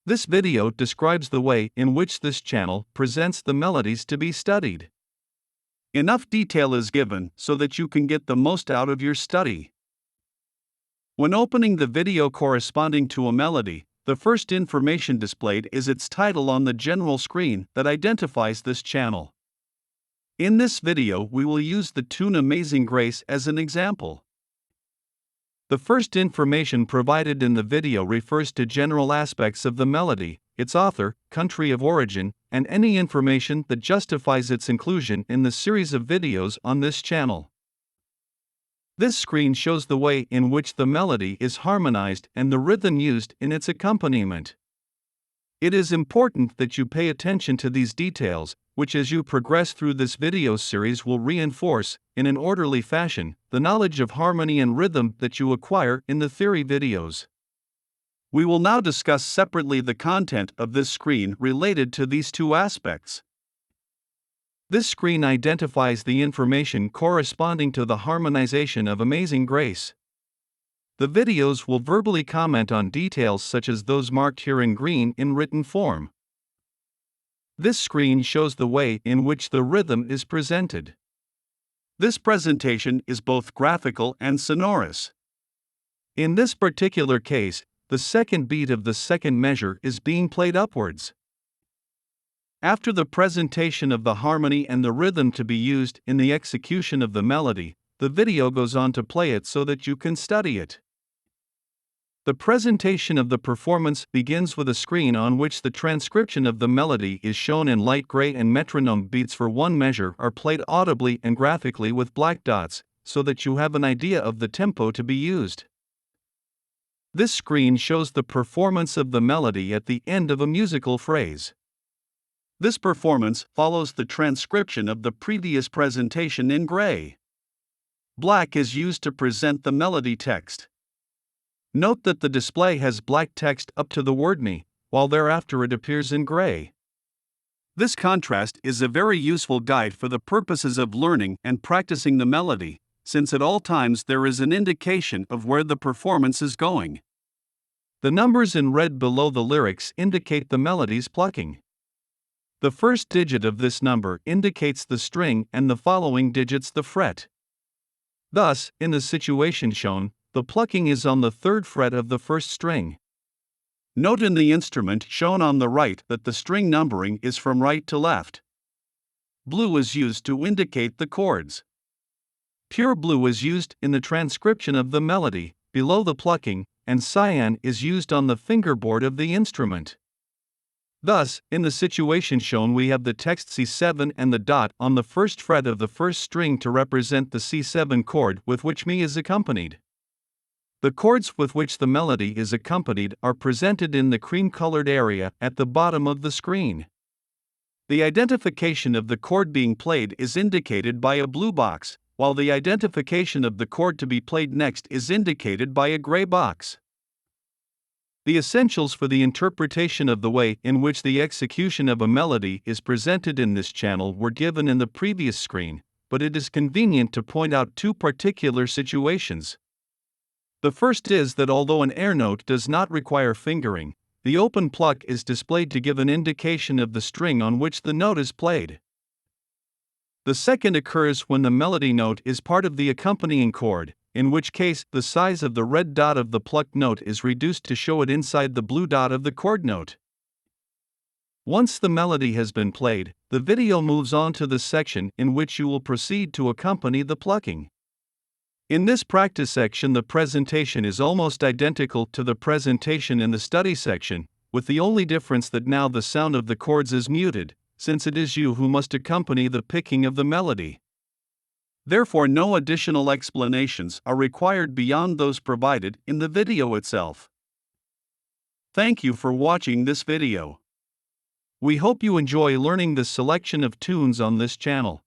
This video describes the way in which this channel presents the melodies to be studied. Enough detail is given so that you can get the most out of your study. When opening the video corresponding to a melody, the first information displayed is its title on the general screen that identifies this channel. In this video, we will use the tune Amazing Grace as an example. The first information provided in the video refers to general aspects of the melody, its author, country of origin, and any information that justifies its inclusion in the series of videos on this channel. This screen shows the way in which the melody is harmonized and the rhythm used in its accompaniment. It is important that you pay attention to these details, which as you progress through this video series will reinforce, in an orderly fashion, the knowledge of harmony and rhythm that you acquire in the theory videos. We will now discuss separately the content of this screen related to these two aspects. This screen identifies the information corresponding to the harmonization of Amazing Grace. The videos will verbally comment on details such as those marked here in green in written form. This screen shows the way in which the rhythm is presented. This presentation is both graphical and sonorous. In this particular case, the second beat of the second measure is being played upwards. After the presentation of the harmony and the rhythm to be used in the execution of the melody, the video goes on to play it so that you can study it. The presentation of the performance begins with a screen on which the transcription of the melody is shown in light gray and metronome beats for one measure are played audibly and graphically with black dots, so that you have an idea of the tempo to be used. This screen shows the performance of the melody at the end of a musical phrase. This performance follows the transcription of the previous presentation in gray. Black is used to present the melody text. Note that the display has black text up to the word me, while thereafter it appears in gray. This contrast is a very useful guide for the purposes of learning and practicing the melody, since at all times there is an indication of where the performance is going. The numbers in red below the lyrics indicate the melody's plucking. The first digit of this number indicates the string and the following digits the fret. Thus, in the situation shown, the plucking is on the third fret of the first string. Note in the instrument shown on the right that the string numbering is from right to left. Blue is used to indicate the chords. Pure blue is used in the transcription of the melody, below the plucking, and cyan is used on the fingerboard of the instrument. Thus, in the situation shown we have the text C7 and the dot on the first fret of the first string to represent the C7 chord with which me is accompanied. The chords with which the melody is accompanied are presented in the cream-colored area at the bottom of the screen. The identification of the chord being played is indicated by a blue box, while the identification of the chord to be played next is indicated by a gray box. The essentials for the interpretation of the way in which the execution of a melody is presented in this channel were given in the previous screen, but it is convenient to point out two particular situations. The first is that although an air note does not require fingering, the open pluck is displayed to give an indication of the string on which the note is played. The second occurs when the melody note is part of the accompanying chord, in which case the size of the red dot of the plucked note is reduced to show it inside the blue dot of the chord note. Once the melody has been played, the video moves on to the section in which you will proceed to accompany the plucking. In this practice section, the presentation is almost identical to the presentation in the study section, with the only difference that now the sound of the chords is muted, since it is you who must accompany the picking of the melody. Therefore, no additional explanations are required beyond those provided in the video itself. Thank you for watching this video. We hope you enjoy learning the selection of tunes on this channel.